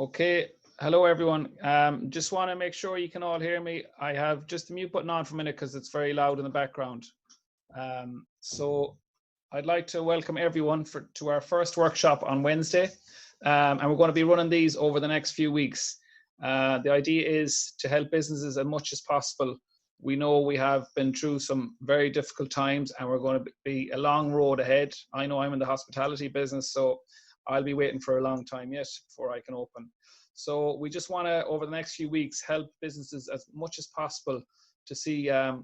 Okay, hello everyone. Just want to make sure you can all hear me. I have just the mute button on for a minute because it's very loud in the background. So I'd like to welcome everyone to our first workshop on Wednesday. And we're going to be running these over the next few weeks. The idea is to help businesses as much as possible. We know we have been through some very difficult times and we're going to be a long road ahead. I know I'm in the hospitality business, so I'll be waiting for a long time yet before I can open. So we just want to, over the next few weeks, help businesses as much as possible to see, to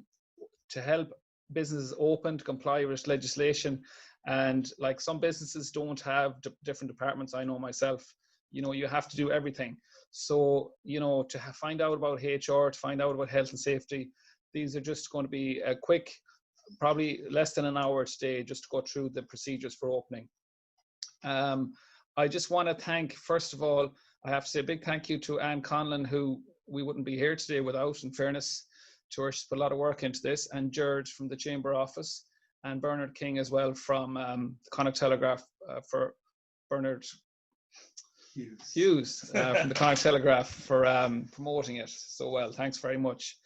help businesses open, to comply with legislation. And like some businesses don't have different departments, I know myself, you know, you have to do everything. So, you know, to find out about HR, to find out about health and safety, these are just going to be a quick, probably less than an hour today, just to go through the procedures for opening. I just want to thank, first of all, I have to say a big thank you to Anne Conlon, who we wouldn't be here today without, in fairness to her. She's put a lot of work into this, and George from the Chamber office, and Bernard King as well from the Connacht Telegraph for Bernard Hughes from the Connacht Telegraph for promoting it so well. Thanks very much.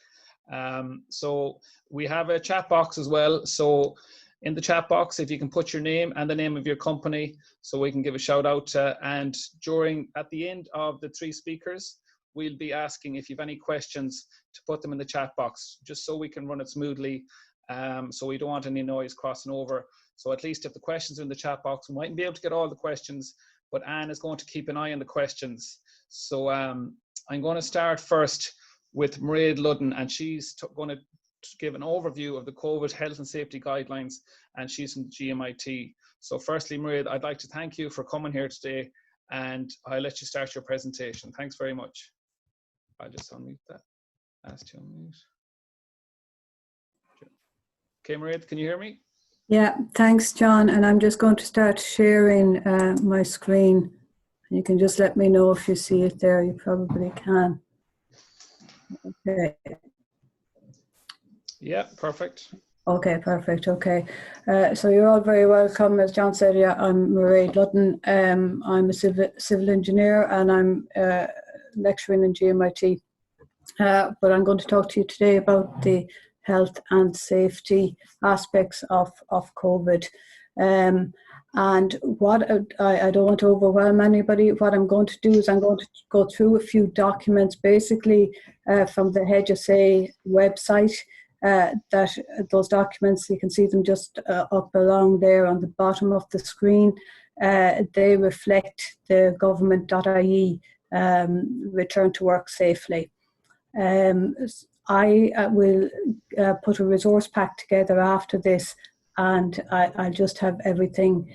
So we have a chat box as well. So in the chat box, if you can put your name and the name of your company so we can give a shout out. And at the end of the three speakers, we'll be asking if you have any questions to put them in the chat box, just so we can run it smoothly. So we don't want any noise crossing over. So at least if the questions are in the chat box, we mightn't be able to get all the questions, but Anne is going to keep an eye on the questions. So I'm going to start first with Mairead Ludden, and she's going to give an overview of the COVID health and safety guidelines, and she's from Gmit. So firstly, Mairead, I'd like to thank you for coming here today, and I'll let you start your presentation. Thanks very much. I'll just unmute that. Ask you to unmute. Okay, Mairead, can you hear me? Yeah, thanks, John. And I'm just going to start sharing my screen. You can just let me know if you see it there. You probably can. Okay. Yeah, perfect. Okay, perfect. Okay. So you're all very welcome. As John said, yeah, I'm Mairead Ludden. I'm a civil engineer and I'm lecturing in Gmit. But I'm going to talk to you today about the health and safety aspects of COVID. And what I don't want to overwhelm anybody. What I'm going to do is I'm going to go through a few documents, basically from the HSA website. That those documents, you can see them just up along there on the bottom of the screen. They reflect the government.ie return to work safely. I will put a resource pack together after this, and I'll just have everything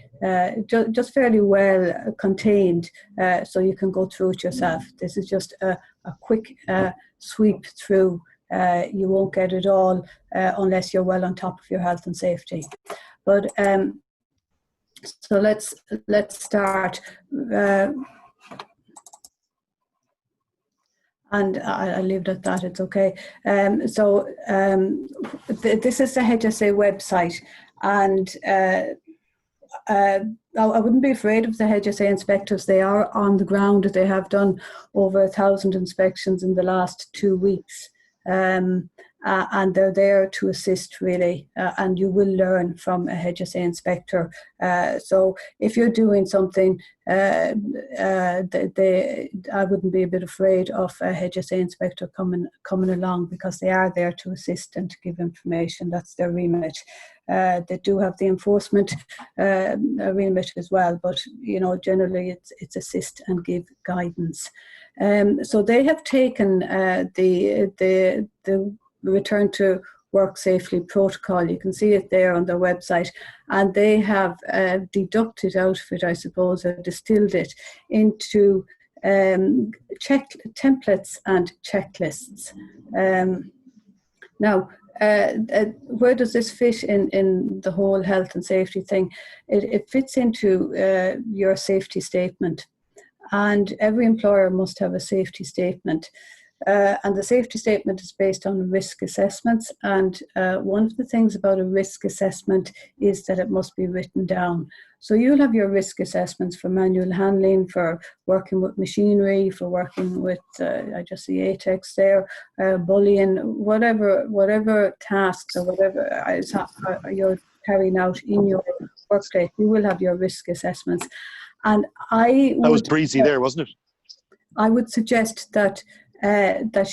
just fairly well contained, so you can go through it yourself. This is just a quick sweep through. You won't get it all unless you're well on top of your health and safety. But so let's start. And I'll leave it at that, it's okay. This is the HSA website, and I wouldn't be afraid of the HSA inspectors. They are on the ground. They have done over 1,000 inspections in the last 2 weeks. And they're there to assist, really, and you will learn from a HSA inspector. So if you're doing something, I wouldn't be a bit afraid of a HSA inspector coming along, because they are there to assist and to give information. That's their remit. They do have the enforcement remit as well, but you know, generally it's assist and give guidance. So they have taken the return to work safely protocol. You can see it there on their website, and they have deducted out of it, I suppose, or distilled it into templates and checklists. Now, where does this fit in the whole health and safety thing? It fits into your safety statement, and every employer must have a safety statement. And the safety statement is based on risk assessments. And one of the things about a risk assessment is that it must be written down. So you'll have your risk assessments for manual handling, for working with machinery, for working with, I just see ATEX there, bullying, whatever tasks or whatever you're carrying out in your workplace, you will have your risk assessments. And that was breezy there, wasn't it? I would suggest that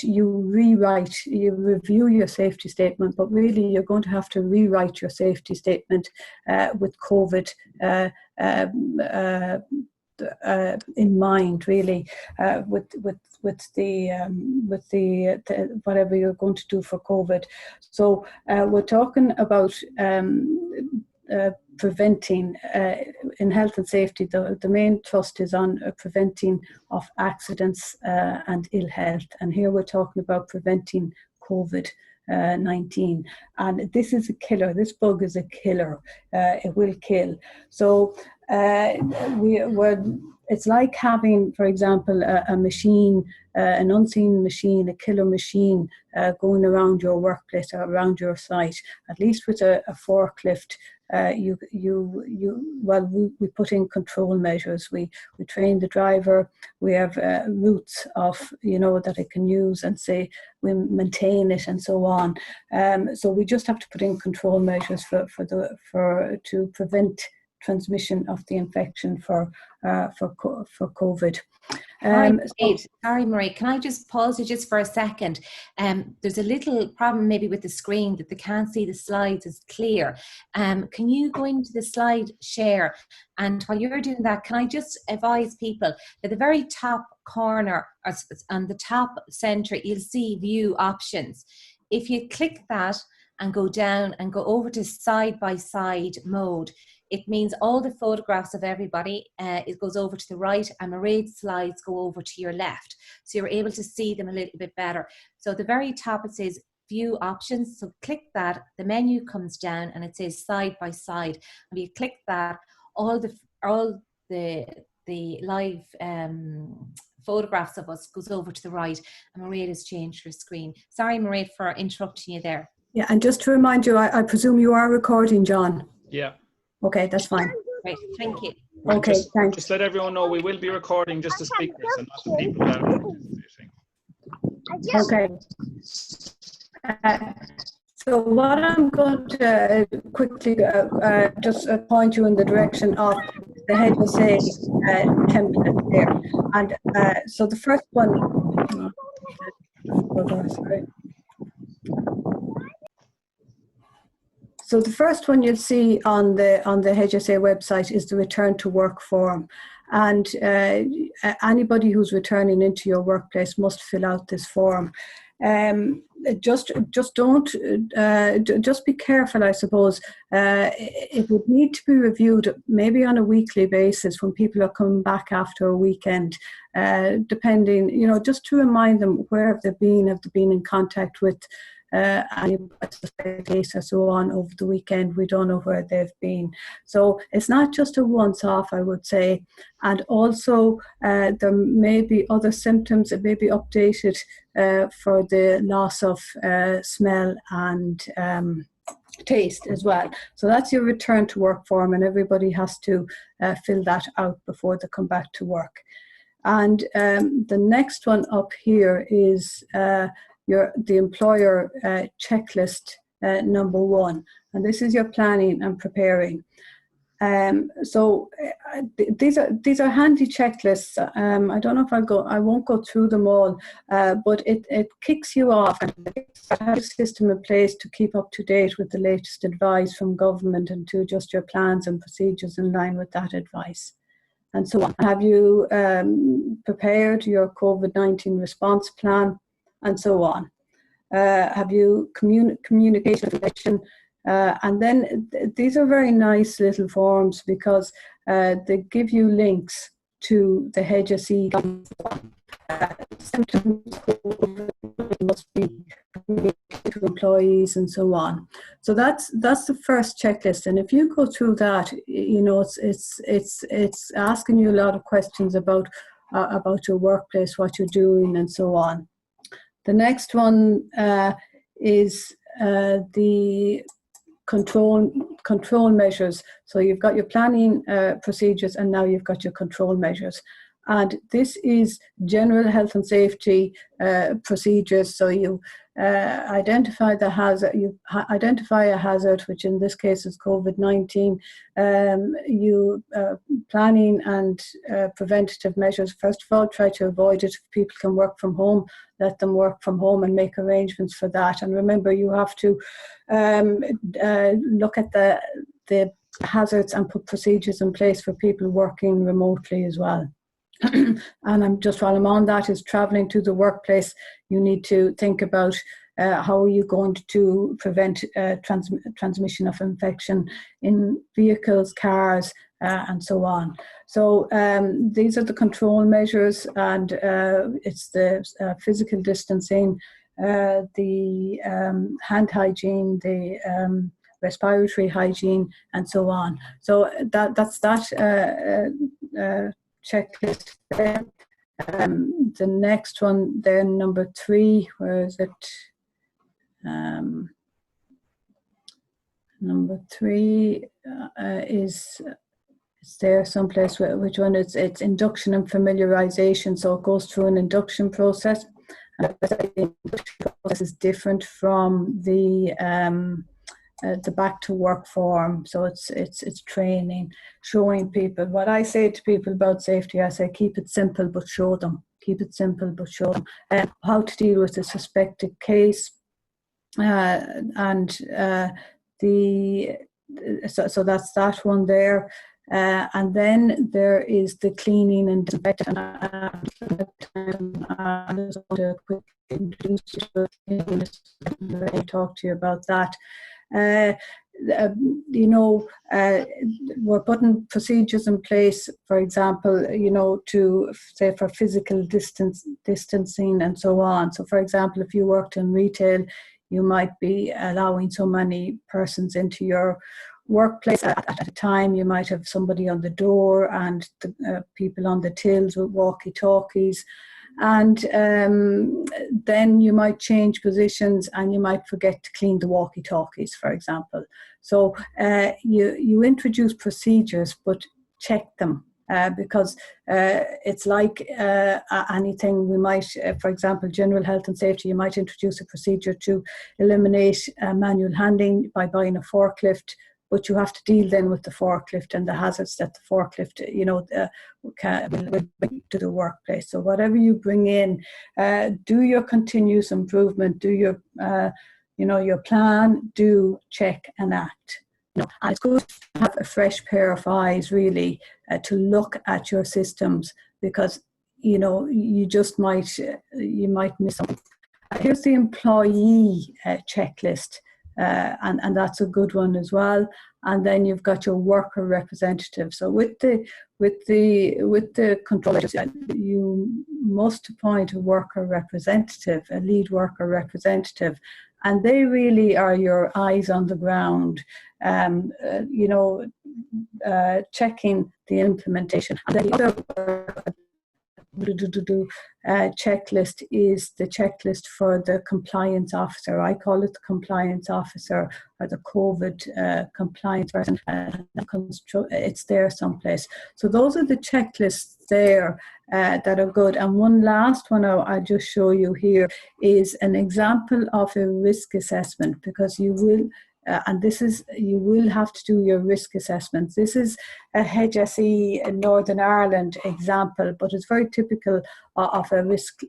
you review your safety statement, but really you're going to have to rewrite your safety statement with COVID in mind, really, with the whatever you're going to do for COVID. So we're talking about preventing in health and safety. The main thrust is on preventing of accidents and ill health, and here we're talking about preventing COVID-19, and this is a killer. This bug is a killer. It will kill. So it's like having, for example, a machine, an unseen machine, a killer machine going around your workplace or around your site. At least with a forklift, we put in control measures. We train the driver. We have routes of that it can use, and say we maintain it and so on. So we just have to put in control measures to prevent transmission of the infection for COVID. Sorry, Marie, can I just pause you just for a second? There's a little problem maybe with the screen that they can't see the slides as clear. Can you go into the slide share? And while you're doing that, can I just advise people at the very top corner on the top center, you'll see view options. If you click that and go down and go over to side-by-side mode, it means all the photographs of everybody, it goes over to the right, and Mairead's slides go over to your left. So you're able to see them a little bit better. So at the very top it says view options. So click that, the menu comes down and it says side by side. And you click that, all the live photographs of us goes over to the right, and Mairead has changed her screen. Sorry, Mairead, for interrupting you there. Yeah, and just to remind you, I presume you are recording, John? Yeah. Okay, that's fine. Great, thank you. Okay, thanks. Just let everyone know we will be recording just the speakers and not the people that are participating. Okay. So what I'm going to quickly just point you in the direction of the HSA template there. And so the first one, sorry. So the first one you'll see on the HSA website is the return to work form, and anybody who's returning into your workplace must fill out this form. Just be careful, I suppose. It would need to be reviewed maybe on a weekly basis when people are coming back after a weekend, depending, just to remind them where have they been in contact with case or so on over the weekend. We don't know where they've been. So it's not just a once off, I would say. And also there may be other symptoms that may be updated for the loss of smell and taste as well. So that's your return to work form, and everybody has to fill that out before they come back to work. And the next one up here is the employer checklist number 1, and this is your planning and preparing. So these are handy checklists. I don't know if I won't go through them all, but it kicks you off and has a system in place to keep up to date with the latest advice from government and to adjust your plans and procedures in line with that advice. And so on. Have you prepared your COVID-19 response plan? And so on. Have you communication information? And then these are very nice little forms because they give you links to the HSE symptoms must be communicated to employees and so on. So that's the first checklist, and if you go through that, it's asking you a lot of questions about your workplace, what you're doing, and so on. The next one is the control measures. So you've got your planning procedures, and now you've got your control measures. And this is general health and safety procedures. So you identify the hazard, you identify a hazard, which in this case is COVID-19. You planning and preventative measures. First of all, try to avoid it. If people can work from home, let them work from home and make arrangements for that. And remember, you have to look at the hazards and put procedures in place for people working remotely as well. And while I'm on that, is traveling to the workplace. You need to think about how are you going to prevent transmission of infection in vehicles, cars, and so on. So these are the control measures, and it's the physical distancing, the hand hygiene, the respiratory hygiene, and so on. So that's that checklist there. The next one then, number 3, where is it? Number 3 is it's there someplace. Which one? It's induction and familiarization. So it goes through an induction process. The induction process is different from the back to work form. So it's training, showing people. What I say to people about safety, I say keep it simple but show them. Keep it simple but show them. How to deal with a suspected case, so that's that one there. And then there is the cleaning and disinfectant. I just want to quickly introduce you to talk to you about that. We're putting procedures in place, for example, to say for physical distancing and so on. So, for example, if you worked in retail, you might be allowing so many persons into your workplace at a time. You might have somebody on the door and the people on the tills with walkie-talkies. And then you might change positions and you might forget to clean the walkie-talkies, for example. So you introduce procedures, but check them. Because it's like anything. We might, for example, general health and safety, you might introduce a procedure to eliminate manual handling by buying a forklift, but you have to deal then with the forklift and the hazards that the forklift, will bring to the workplace. So whatever you bring in, do your continuous improvement, do your, your plan, do, check and act. And it's good to have a fresh pair of eyes, really, to look at your systems, because you just might miss something. Here's the employee checklist, and that's a good one as well. And then you've got your worker representative. So with the controllers, you must appoint a worker representative, a lead worker representative. And they really are your eyes on the ground, checking the implementation. And then the other checklist is the checklist for the compliance officer. I call it the compliance officer, or the COVID compliance person. It's there someplace. So those are the checklists there that are good. And one last one I'll just show you here is an example of a risk assessment, because you will you will have to do your risk assessments. This is a HSE in Northern Ireland example, but it's very typical of a risk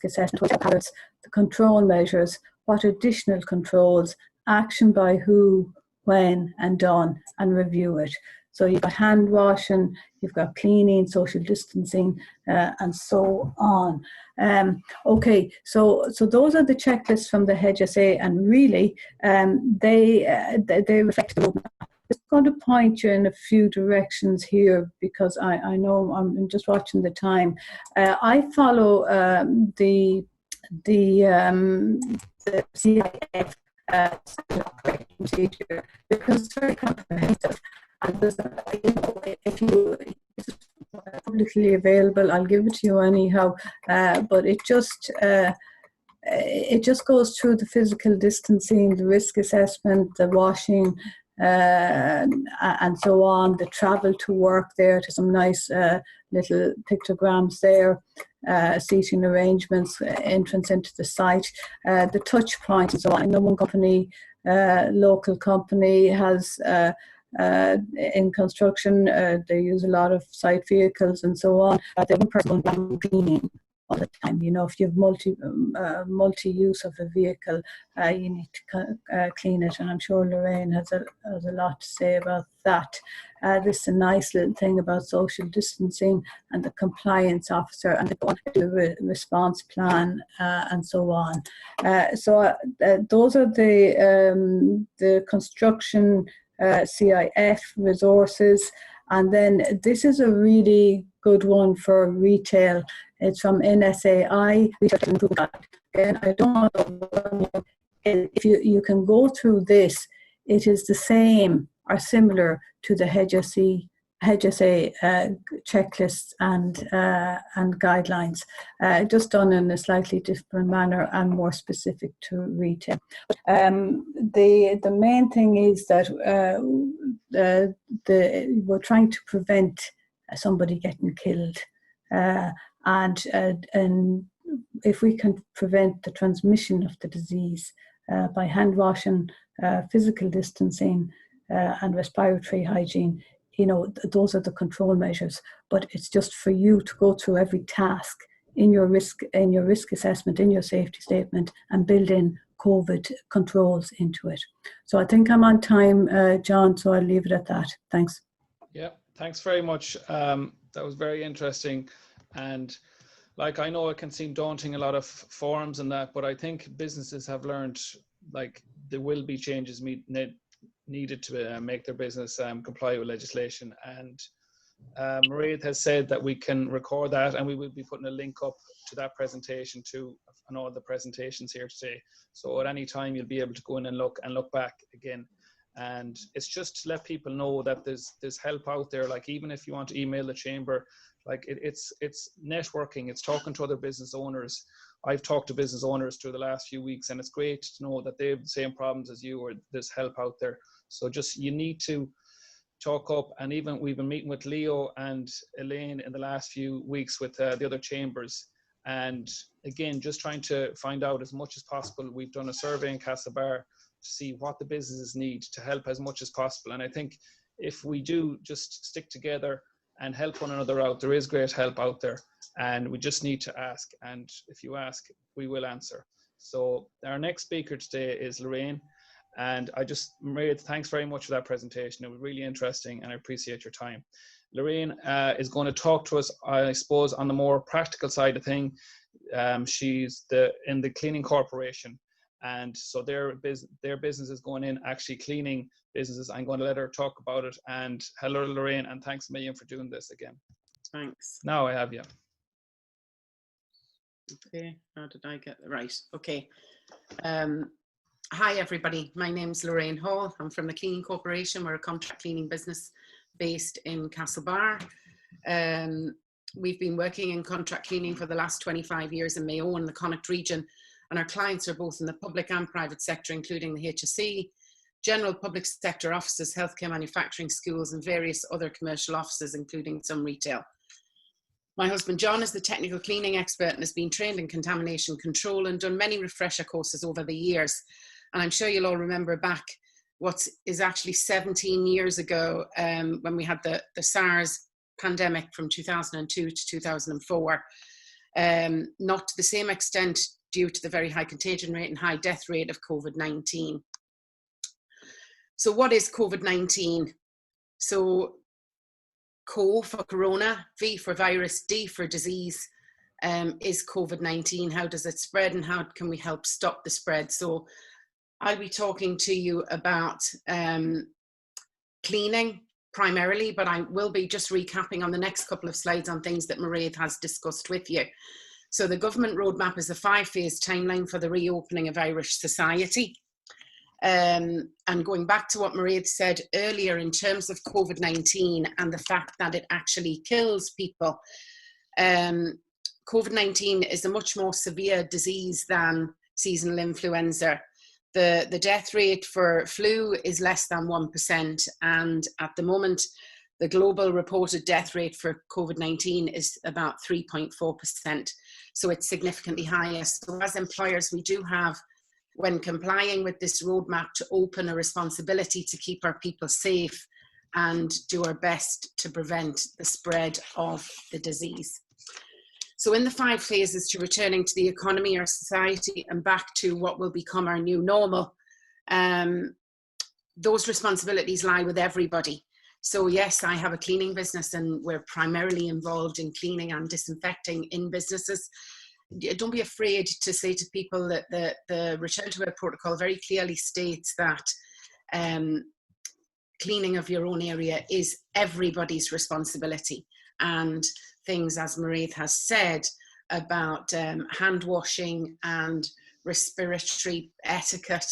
assessment. What covers the control measures, what additional controls, action by who, when, and done, and review it. So you've got hand washing, you've got cleaning, social distancing, and so on. Okay, so those are the checklists from the HSA, and really they reflect the roadmap. I'm just going to point you in a few directions here, because I know I'm just watching the time. I follow the CIF operating procedure, because it's very comprehensive. And if it's publicly available, I'll give it to you anyhow. But it just it just goes through the physical distancing, the risk assessment, the washing, and so on, the travel to work there to some nice little pictograms there, seating arrangements, entrance into the site, the touch points and so on. I know one company, local company, has in construction, they use a lot of site vehicles and so on. They have one person going around cleaning all the time. You know, if you have multi-use of a vehicle, you need to clean it, and I'm sure Lorraine has a lot to say about that. This is a nice little thing about social distancing and the compliance officer and the response plan and so on. Those are the construction CIF resources, and then this is a really good one for retail. It's from NSAI. Again, I don't know if you can go through this. It is the same or similar to the HSE checklists and guidelines, just done in a slightly different manner and more specific to retail. The main thing is that we're trying to prevent somebody getting killed, and if we can prevent the transmission of the disease by hand washing, physical distancing, and respiratory hygiene, you know, those are the control measures. But it's just for you to go through every task in your risk assessment, in your safety statement, and build in COVID controls into it. So I think I'm on time, John, so I'll leave it at that. Thanks. Yeah, thanks very much. That was very interesting. And like, I know it can seem daunting, a lot of forums and that, but I think businesses have learned, like, there will be changes needed to make their business comply with legislation. And Mairead has said that we can record that, and we will be putting a link up to that presentation too, and all the presentations here today. So at any time you'll be able to go in and look back again. And it's just to let people know that there's help out there. Like, even if you want to email the chamber, like it's networking, it's talking to other business owners. I've talked to business owners through the last few weeks, and it's great to know that they have the same problems as you, or there's help out there. So just, you need to talk up. And even we've been meeting with Leo and Elaine in the last few weeks with the other chambers. And again, just trying to find out as much as possible. We've done a survey in Castlebar to see what the businesses need to help as much as possible. And I think if we do just stick together and help one another out, there is great help out there, and we just need to ask. And if you ask, we will answer. So our next speaker today is Lorraine. And Mairead, thanks very much for that presentation. It was really interesting, and I appreciate your time. Lorraine is going to talk to us, I suppose, on the more practical side of things. She's in the cleaning corporation, and so their business is going in actually cleaning businesses. I'm going to let her talk about it. And hello, Lorraine, and thanks a million for doing this again. Thanks. Now I have you. Okay, how did I get it right? Okay. Hi everybody, my name's Lorraine Hall. I'm from the Cleaning Corporation. We're a contract cleaning business based in Castlebar. We've been working in contract cleaning for the last 25 years in Mayo and the Connacht region, and our clients are both in the public and private sector, including the HSE, general public sector offices, healthcare, manufacturing, schools, and various other commercial offices, including some retail. My husband John is the technical cleaning expert and has been trained in contamination control and done many refresher courses over the years. And I'm sure you'll all remember back what is actually 17 years ago, when we had the SARS pandemic from 2002 to 2004. Not to the same extent due to the very high contagion rate and high death rate of COVID-19. So what is COVID-19? So CO for corona, V for virus, D for disease, is COVID-19. How does it spread, and how can we help stop the spread? So I'll be talking to you about cleaning primarily, but I will be just recapping on the next couple of slides on things that Mairead has discussed with you. So the government roadmap is a 5-phase timeline for the reopening of Irish society. And going back to what Mairead said earlier in terms of COVID-19 and the fact that it actually kills people, COVID-19 is a much more severe disease than seasonal influenza. The death rate for flu is less than 1%, and at the moment, the global reported death rate for COVID-19 is about 3.4%. So it's significantly higher. So as employers, we do have, when complying with this roadmap, to open a responsibility to keep our people safe and do our best to prevent the spread of the disease. So in the 5 phases to returning to the economy, our society, and back to what will become our new normal, those responsibilities lie with everybody. So yes, I have a cleaning business and we're primarily involved in cleaning and disinfecting in businesses. Don't be afraid to say to people that the return to work protocol very clearly states that cleaning of your own area is everybody's responsibility. And things, as Mairead has said, about hand washing and respiratory etiquette,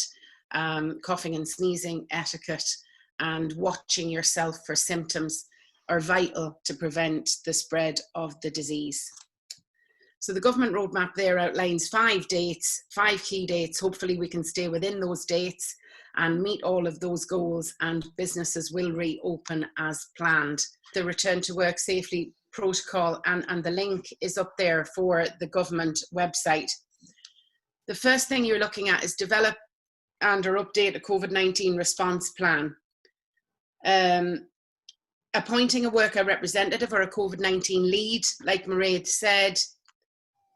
coughing and sneezing etiquette, and watching yourself for symptoms are vital to prevent the spread of the disease. So the government roadmap there outlines 5 dates, 5 key dates. Hopefully we can stay within those dates and meet all of those goals, and businesses will reopen as planned. The return to work safely protocol and the link is up there for the government website. The first thing you're looking at is develop and or update a COVID-19 response plan. Appointing a worker representative or a COVID-19 lead, like Mairead said,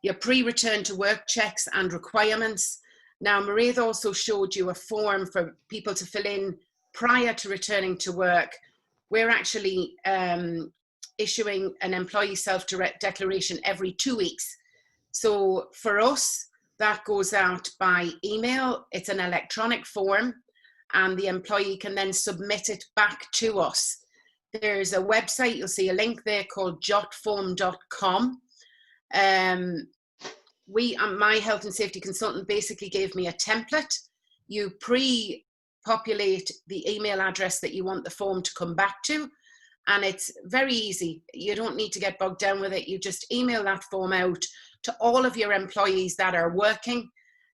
your pre-return to work checks and requirements. Now, Mairead also showed you a form for people to fill in prior to returning to work. We're actually issuing an employee self-declaration every 2 weeks. So for us, that goes out by email. It's an electronic form, and the employee can then submit it back to us. There's a website, you'll see a link there called jotform.com. My health and safety consultant basically gave me a template. You pre-populate the email address that you want the form to come back to, and it's very easy. You don't need to get bogged down with it. You just email that form out to all of your employees that are working,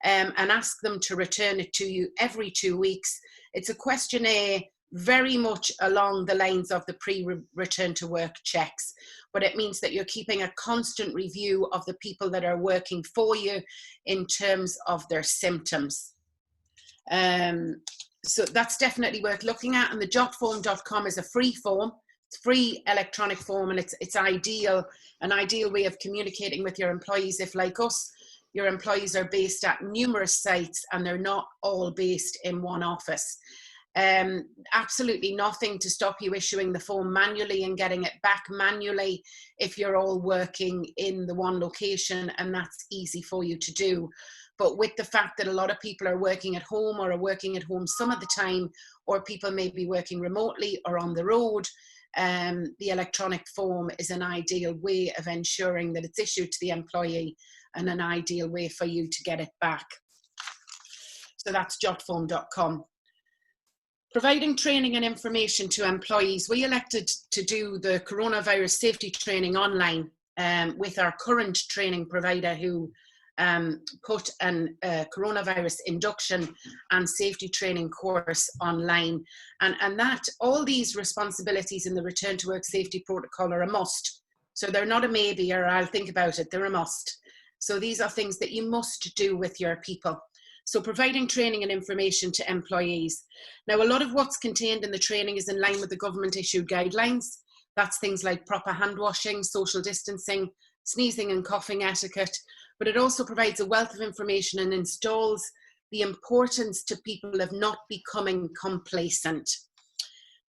and ask them to return it to you every 2 weeks. It's a questionnaire very much along the lines of the pre-return to work checks, but it means that you're keeping a constant review of the people that are working for you in terms of their symptoms. So that's definitely worth looking at, and the jotform.com is a free form. It's a free electronic form, and it's an ideal way of communicating with your employees if, like us, your employees are based at numerous sites and they're not all based in one office. Absolutely nothing to stop you issuing the form manually and getting it back manually if you're all working in the one location, and that's easy for you to do. But with the fact that a lot of people are working at home or are working at home some of the time, or people may be working remotely or on the road, the electronic form is an ideal way of ensuring that it's issued to the employee and an ideal way for you to get it back. So that's jotform.com. Providing training and information to employees. We elected to do the coronavirus safety training online with our current training provider, who put an coronavirus induction and safety training course online. And that all these responsibilities in the return to work safety protocol are a must. So they're not a maybe or I'll think about it, they're a must. So these are things that you must do with your people. So providing training and information to employees. Now, a lot of what's contained in the training is in line with the government issued guidelines. That's things like proper hand washing, social distancing, sneezing and coughing etiquette, but it also provides a wealth of information and installs the importance to people of not becoming complacent.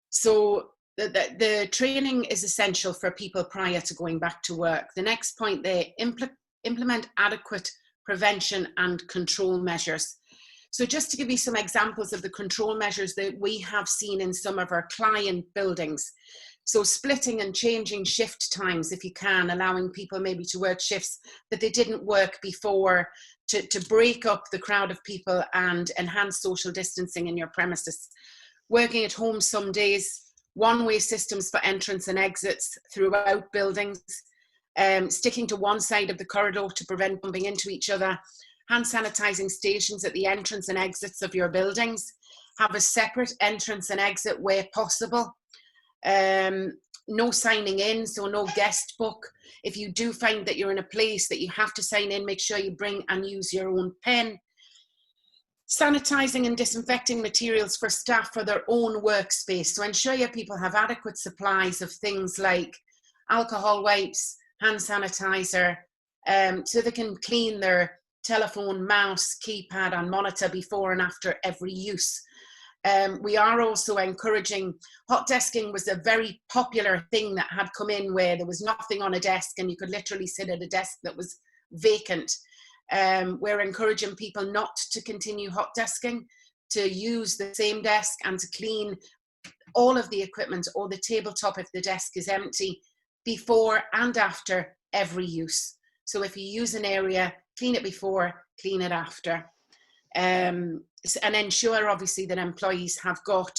So the training is essential for people prior to going back to work. The next point there, implement adequate prevention and control measures. So just to give you some examples of the control measures that we have seen in some of our client buildings. So splitting and changing shift times if you can, allowing people maybe to work shifts that they didn't work before, to break up the crowd of people and enhance social distancing in your premises. Working at home some days, one-way systems for entrance and exits throughout buildings, sticking to one side of the corridor to prevent bumping into each other, hand sanitizing stations at the entrance and exits of your buildings, have a separate entrance and exit where possible, no signing in, so no guest book. If you do find that you're in a place that you have to sign in, make sure you bring and use your own pen. Sanitizing and disinfecting materials for staff for their own workspace. So ensure your people have adequate supplies of things like alcohol wipes, hand sanitizer, so they can clean their telephone, mouse, keypad and monitor before and after every use. We are also encouraging, hot desking was a very popular thing that had come in where there was nothing on a desk and you could literally sit at a desk that was vacant. We're encouraging people not to continue hot desking, to use the same desk and to clean all of the equipment or the tabletop if the desk is empty before and after every use. So if you use an area, clean it before, clean it after. And ensure obviously that employees have got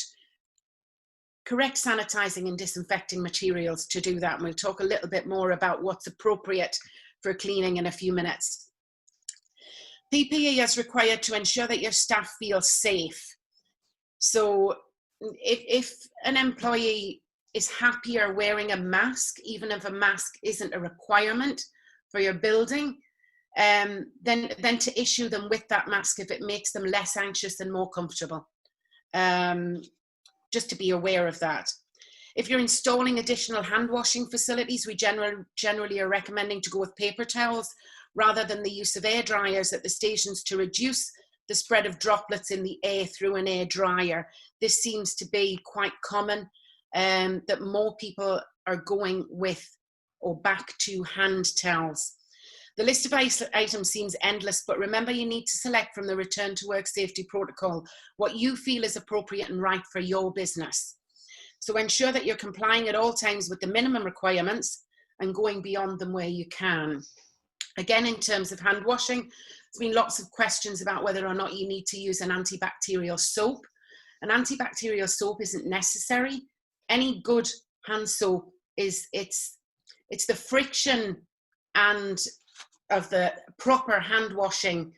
correct sanitizing and disinfecting materials to do that. And we'll talk a little bit more about what's appropriate for cleaning in a few minutes. PPE is required to ensure that your staff feel safe. So if an employee is happier wearing a mask, even if a mask isn't a requirement for your building, then to issue them with that mask if it makes them less anxious and more comfortable. Just to be aware of that. If you're installing additional hand washing facilities, we generally are recommending to go with paper towels rather than the use of air dryers at the stations to reduce the spread of droplets in the air through an air dryer. This seems to be quite common, that more people are going with or back to hand towels. The list of items seems endless, but remember you need to select from the Return to Work Safety Protocol what you feel is appropriate and right for your business. So ensure that you're complying at all times with the minimum requirements and going beyond them where you can. Again, in terms of hand washing, there's been lots of questions about whether or not you need to use an antibacterial soap. An antibacterial soap isn't necessary. Any good hand soap it's the friction and of the proper hand washing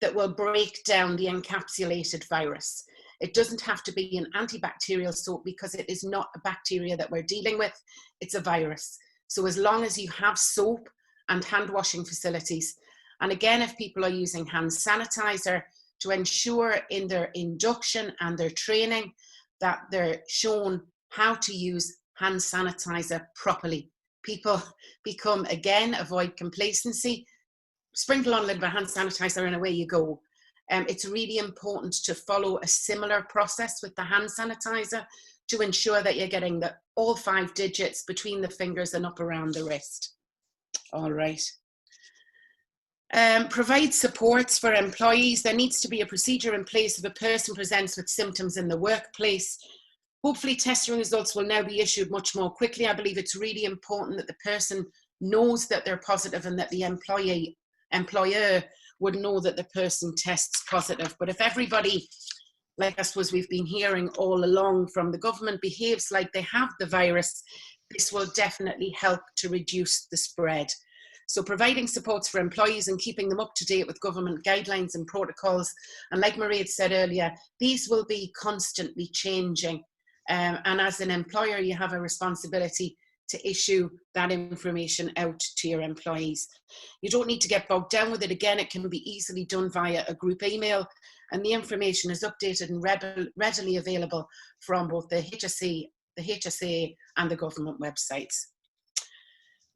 that will break down the encapsulated virus. It doesn't have to be an antibacterial soap because it is not a bacteria that we're dealing with, it's a virus. So as long as you have soap and hand washing facilities, and again, if people are using hand sanitizer, to ensure in their induction and their training that they're shown how to use hand sanitizer properly. People avoid complacency, sprinkle on a little bit of hand sanitizer and away you go. It's really important to follow a similar process with the hand sanitizer to ensure that you're getting all 5 digits between the fingers and up around the wrist. All right. Provide supports for employees. There needs to be a procedure in place if a person presents with symptoms in the workplace. Hopefully testing results will now be issued much more quickly. I believe it's really important that the person knows that they're positive and that the employer would know that the person tests positive. But if everybody, like I suppose we've been hearing all along from the government, behaves like they have the virus, this will definitely help to reduce the spread. So providing supports for employees and keeping them up to date with government guidelines and protocols. And like Mairead said earlier, these will be constantly changing. And as an employer, you have a responsibility to issue that information out to your employees. You don't need to get bogged down with it. Again, it can be easily done via a group email, and the information is updated and readily available from both the HSA and the government websites.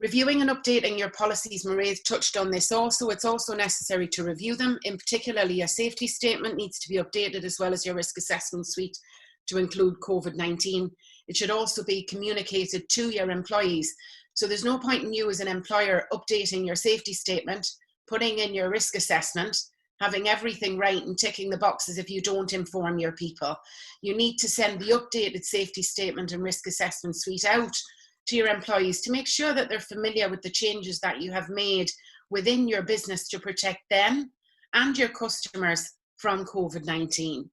Reviewing and updating your policies, Mairead touched on this also. It's also necessary to review them. In particular, your safety statement needs to be updated as well as your risk assessment suite to include COVID-19. It should also be communicated to your employees. So there's no point in you as an employer updating your safety statement, putting in your risk assessment, having everything right and ticking the boxes if you don't inform your people. You need to send the updated safety statement and risk assessment suite out to your employees to make sure that they're familiar with the changes that you have made within your business to protect them and your customers from COVID-19.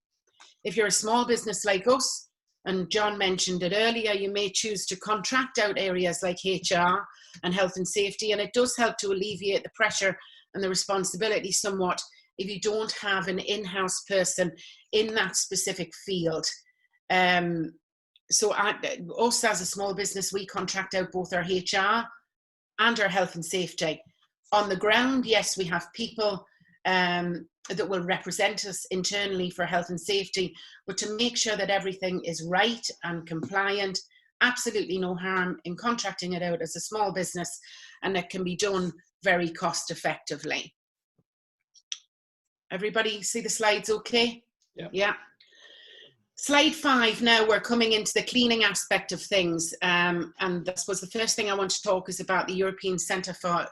If you're a small business like us, and John mentioned it earlier, you may choose to contract out areas like HR and health and safety, and it does help to alleviate the pressure and the responsibility somewhat if you don't have an in-house person in that specific field. So us as a small business, we contract out both our HR and our health and safety. On the ground, yes, we have people that will represent us internally for health and safety, but to make sure that everything is right and compliant, absolutely no harm in contracting it out as a small business, and it can be done very cost effectively. Everybody see the slides okay? Yeah. Slide 5 now, we're coming into the cleaning aspect of things. And I suppose the first thing I want to talk is about the European Centre for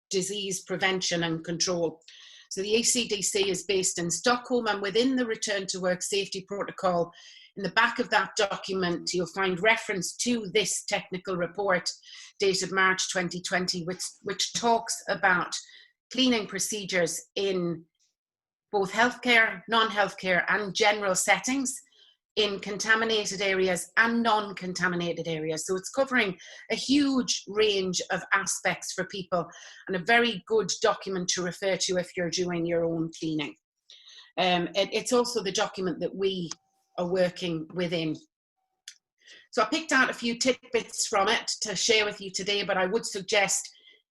Disease Prevention and Control. So the ECDC is based in Stockholm, and within the Return to Work Safety Protocol, in the back of that document, you'll find reference to this technical report dated March 2020, which talks about cleaning procedures in both healthcare, non-healthcare and general settings, in contaminated areas and non-contaminated areas. So it's covering a huge range of aspects for people, and a very good document to refer to if you're doing your own cleaning. It's also the document that we are working within. So I picked out a few tidbits from it to share with you today, but I would suggest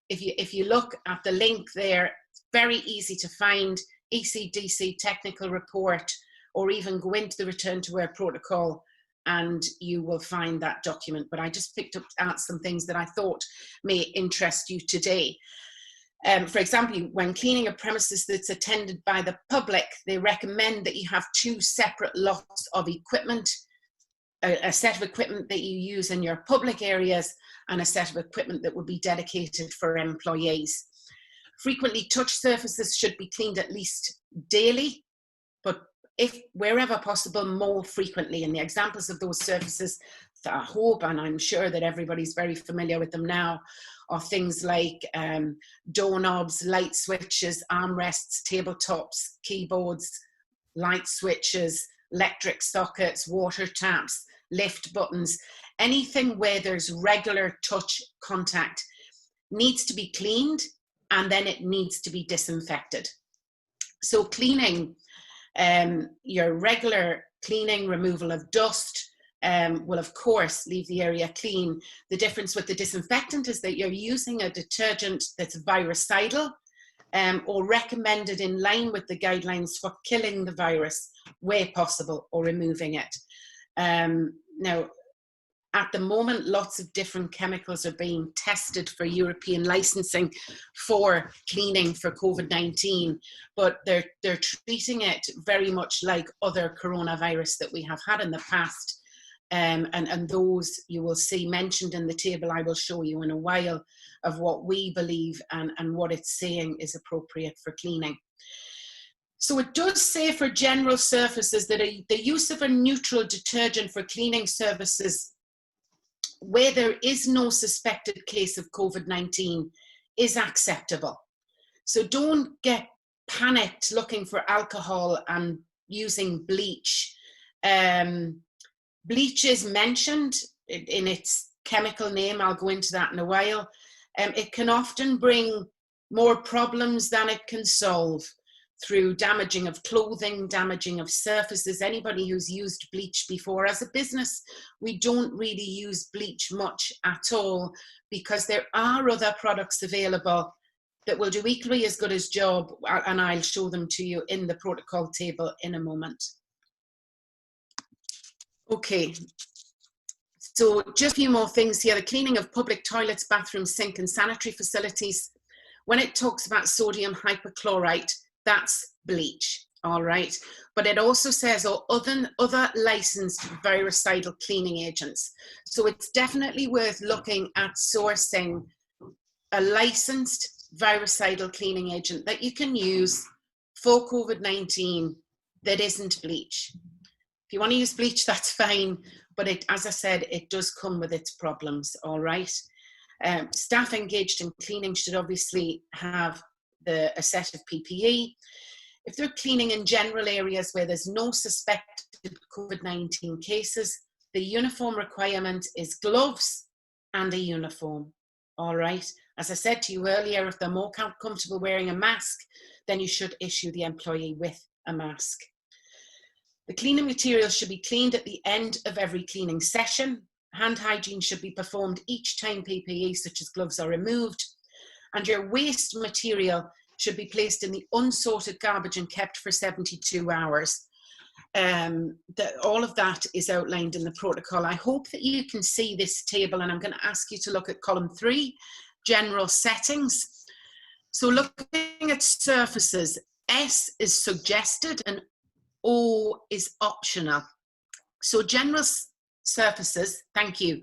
if you look at the link there, it's very easy to find ECDC technical report, or even go into the Return to Work protocol and you will find that document. But I just picked up out some things that I thought may interest you today. For example, when cleaning a premises that's attended by the public, they recommend that you have 2 separate lots of equipment, a set of equipment that you use in your public areas and a set of equipment that would be dedicated for employees. Frequently touched surfaces should be cleaned at least daily, but if wherever possible, more frequently. And the examples of those surfaces that I hope, and I'm sure that everybody's very familiar with them now, are things like doorknobs, light switches, armrests, tabletops, keyboards, light switches, electric sockets, water taps, lift buttons. Anything where there's regular touch contact needs to be cleaned, and then it needs to be disinfected. So cleaning, your regular cleaning, removal of dust, will of course leave the area clean. The difference with the disinfectant is that you're using a detergent that's virucidal, or recommended in line with the guidelines for killing the virus where possible, or removing it. Now, at the moment, lots of different chemicals are being tested for European licensing for cleaning for COVID-19, but they're treating it very much like other coronavirus that we have had in the past. And those you will see mentioned in the table I will show you in a while, of what we believe and what it's saying is appropriate for cleaning. So it does say for general surfaces that the use of a neutral detergent for cleaning services where there is no suspected case of COVID-19 is acceptable. So don't get panicked looking for alcohol and using bleach. Bleach is mentioned in its chemical name. I'll go into that in a while. It can often bring more problems than it can solve through damaging of clothing, damaging of surfaces. Anybody who's used bleach before, as a business, we don't really use bleach much at all, because there are other products available that will do equally as good as job, and I'll show them to you in the protocol table in a moment. Okay, so just a few more things here. The cleaning of public toilets, bathrooms, sink and sanitary facilities. When it talks about sodium hypochlorite, that's bleach, all right? But it also says other licensed virucidal cleaning agents. So it's definitely worth looking at sourcing a licensed virucidal cleaning agent that you can use for COVID-19 that isn't bleach. If you want to use bleach, that's fine, but as I said, it does come with its problems, all right? Staff engaged in cleaning should obviously have a set of PPE. If they're cleaning in general areas where there's no suspected COVID-19 cases, the uniform requirement is gloves and a uniform. All right. As I said to you earlier, if they're more comfortable wearing a mask, then you should issue the employee with a mask. The cleaning materials should be cleaned at the end of every cleaning session. Hand hygiene should be performed each time PPE such as gloves are removed. And your waste material should be placed in the unsorted garbage and kept for 72 hours. All of that is outlined in the protocol. I hope that you can see this table, and I'm going to ask you to look at column 3, general settings. So looking at surfaces, S is suggested and O is optional. So general surfaces, thank you.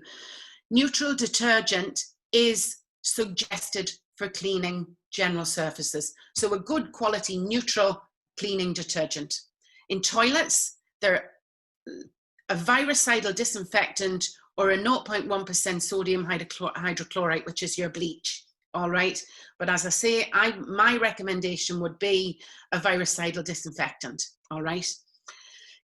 Neutral detergent is suggested for cleaning general surfaces. So a good quality neutral cleaning detergent. In toilets, they're a virucidal disinfectant or a 0.1% sodium hydrochloride, which is your bleach. All right. But as I say, my recommendation would be a virucidal disinfectant. All right.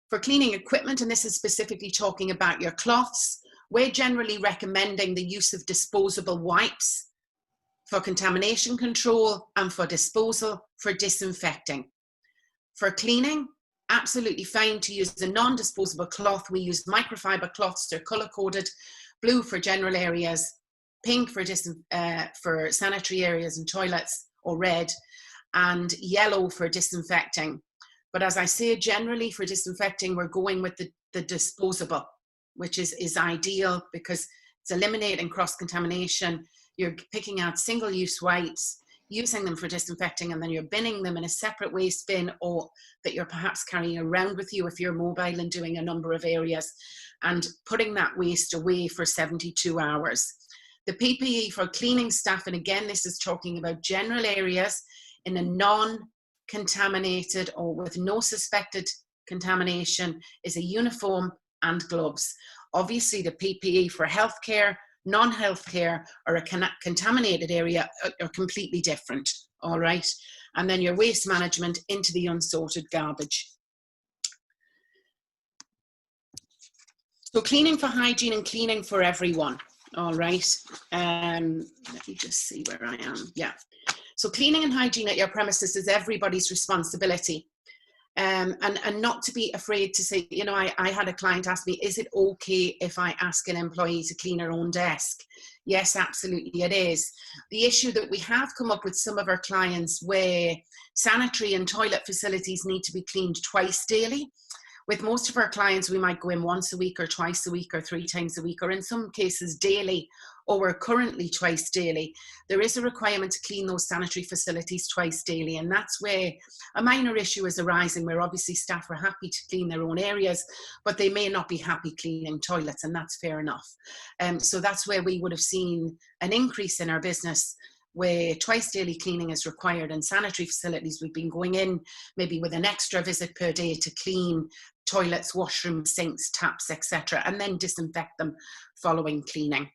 For cleaning equipment, and this is specifically talking about your cloths, we're generally recommending the use of disposable wipes for contamination control and for disposal for disinfecting. For cleaning, absolutely fine to use a non-disposable cloth. We use microfiber cloths. They're color-coded, blue for general areas, pink for sanitary areas and toilets, or red, and yellow for disinfecting. But as I say, generally for disinfecting, we're going with the disposable, which is ideal because it's eliminating cross-contamination. You're picking out single-use wipes, using them for disinfecting, and then you're binning them in a separate waste bin, or that you're perhaps carrying around with you if you're mobile and doing a number of areas, and putting that waste away for 72 hours. The PPE for cleaning staff, and again, this is talking about general areas in a non-contaminated or with no suspected contamination, is a uniform and gloves. Obviously, the PPE for healthcare, non-healthcare, or a contaminated area are completely different. All right. And then your waste management into the unsorted garbage. So cleaning for hygiene and cleaning for everyone. All right. Let me just see where I am. Yeah. So cleaning and hygiene at your premises is everybody's responsibility. And not to be afraid to say, you know, I had a client ask me, is it okay if I ask an employee to clean her own desk? Yes, absolutely it is. The issue that we have come up with some of our clients where sanitary and toilet facilities need to be cleaned twice daily. With most of our clients, we might go in once a week or twice a week or 3 times a week, or in some cases daily, or we're currently twice daily. There is a requirement to clean those sanitary facilities twice daily, and that's where a minor issue is arising, where obviously staff are happy to clean their own areas, but they may not be happy cleaning toilets, and that's fair enough. So that's where we would have seen an increase in our business, where twice daily cleaning is required. In sanitary facilities, we've been going in maybe with an extra visit per day to clean toilets, washrooms, sinks, taps, etc., and then disinfect them following cleaning.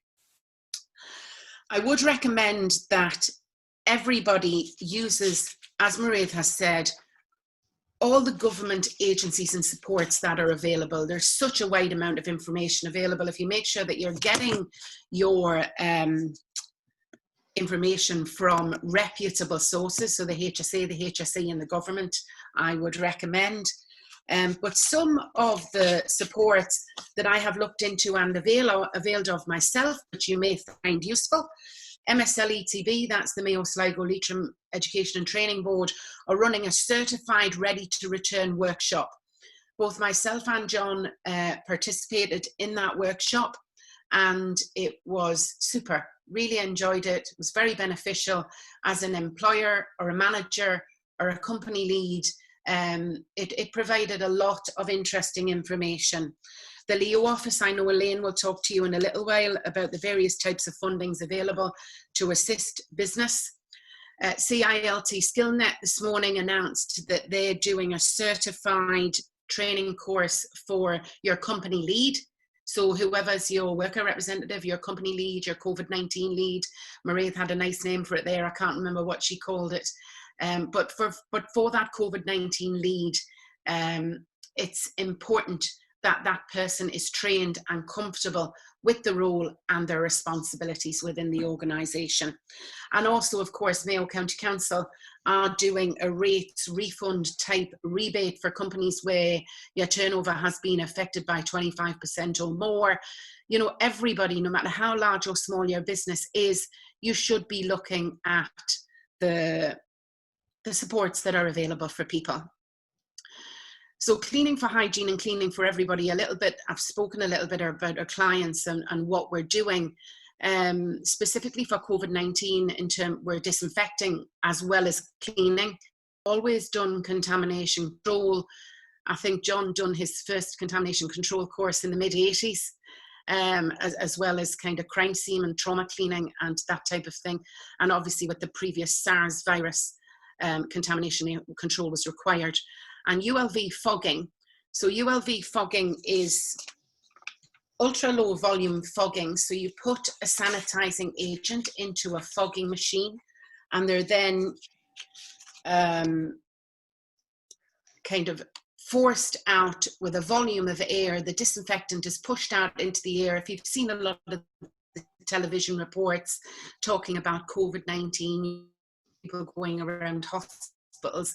I would recommend that everybody uses, as Mairead has said, all the government agencies and supports that are available. There's such a wide amount of information available. If you make sure that you're getting your information from reputable sources, so the HSA, the HSE and the government, I would recommend. But some of the supports that I have looked into and availed of myself, which you may find useful, MSL-ETB, that's the Mayo Sligo Leitrim Education and Training Board, are running a certified ready-to-return workshop. Both myself and John participated in that workshop, and it was super. Really enjoyed it. It was very beneficial as an employer or a manager or a company lead. It provided a lot of interesting information. The Leo office, I know Elaine will talk to you in a little while about the various types of fundings available to assist business. CILT SkillNet this morning announced that they're doing a certified training course for your company lead. So whoever's your worker representative, your company lead, your COVID-19 lead, Mairead had a nice name for it there, I can't remember what she called it. But for that COVID-19 lead, it's important that that person is trained and comfortable with the role and their responsibilities within the organisation. And also, of course, Mayo County Council are doing a rates refund type rebate for companies where your turnover has been affected by 25% or more. You know, everybody, no matter how large or small your business is, you should be looking at the supports that are available for people. So cleaning for hygiene and cleaning for everybody, a little bit, I've spoken a little bit about our clients and what we're doing. Specifically for COVID-19, in terms, we're disinfecting as well as cleaning. Always done contamination control. I think John done his first contamination control course in the mid-80s, as well as kind of crime scene and trauma cleaning and that type of thing. And obviously with the previous SARS virus, contamination control was required. And ULV fogging. So ULV fogging is ultra low volume fogging. So you put a sanitizing agent into a fogging machine, and they're then kind of forced out with a volume of air. The disinfectant is pushed out into the air. If you've seen a lot of the television reports talking about COVID-19, people going around hospitals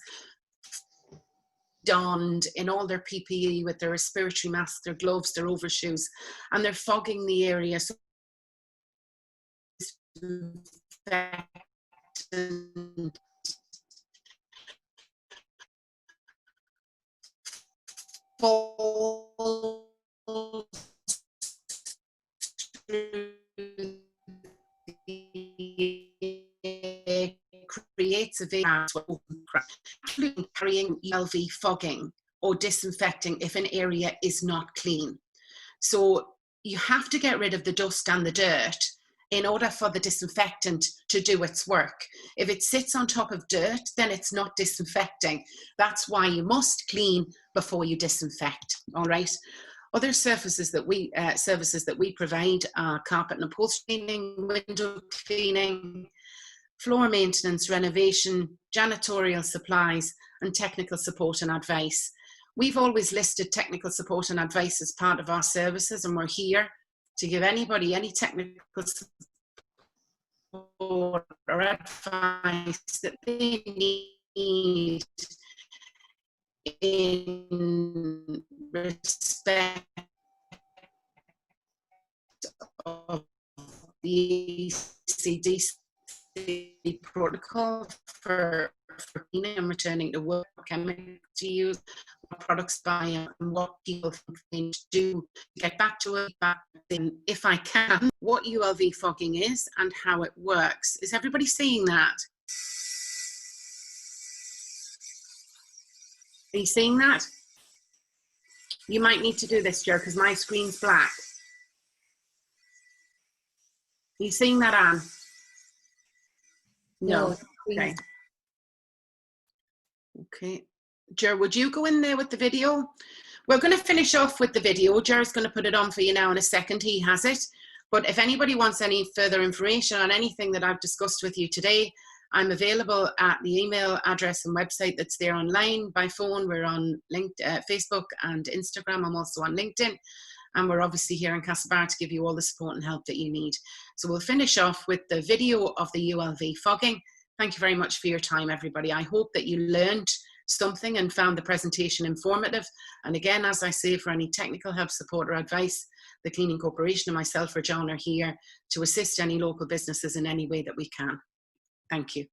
donned in all their PPE with their respiratory masks, their gloves, their overshoes, and they're fogging the area. So creates a carrying ULV fogging or disinfecting if an area is not clean. So you have to get rid of the dust and the dirt in order for the disinfectant to do its work. If it sits on top of dirt, then it's not disinfecting. That's why you must clean before you disinfect, all right? Other services that we provide are carpet and upholstery cleaning, window cleaning, floor maintenance, renovation, janitorial supplies, and technical support and advice. We've always listed technical support and advice as part of our services, and we're here to give anybody any technical support or advice that they need in respect of the ECDC protocol for cleaning and returning to work, chemical to use, what products buy, and what people think they need to do to get back to it. If I can, what ULV fogging is and how it works. Is everybody seeing that? Are you seeing that? You might need to do this, Joe, because my screen's black. Are you seeing that, Anne? No. Okay. Okay. Ger, would you go in there with the video? We're going to finish off with the video. Ger's going to put it on for you now in a second. He has it. But if anybody wants any further information on anything that I've discussed with you today, I'm available at the email address and website that's there online. By phone, we're on Facebook and Instagram. I'm also on LinkedIn. And we're obviously here in Castlebar to give you all the support and help that you need. So we'll finish off with the video of the ULV fogging. Thank you very much for your time, everybody. I hope that you learned something and found the presentation informative. And again, as I say, for any technical help, support or advice, the Cleaning Corporation and myself or John are here to assist any local businesses in any way that we can. Thank you.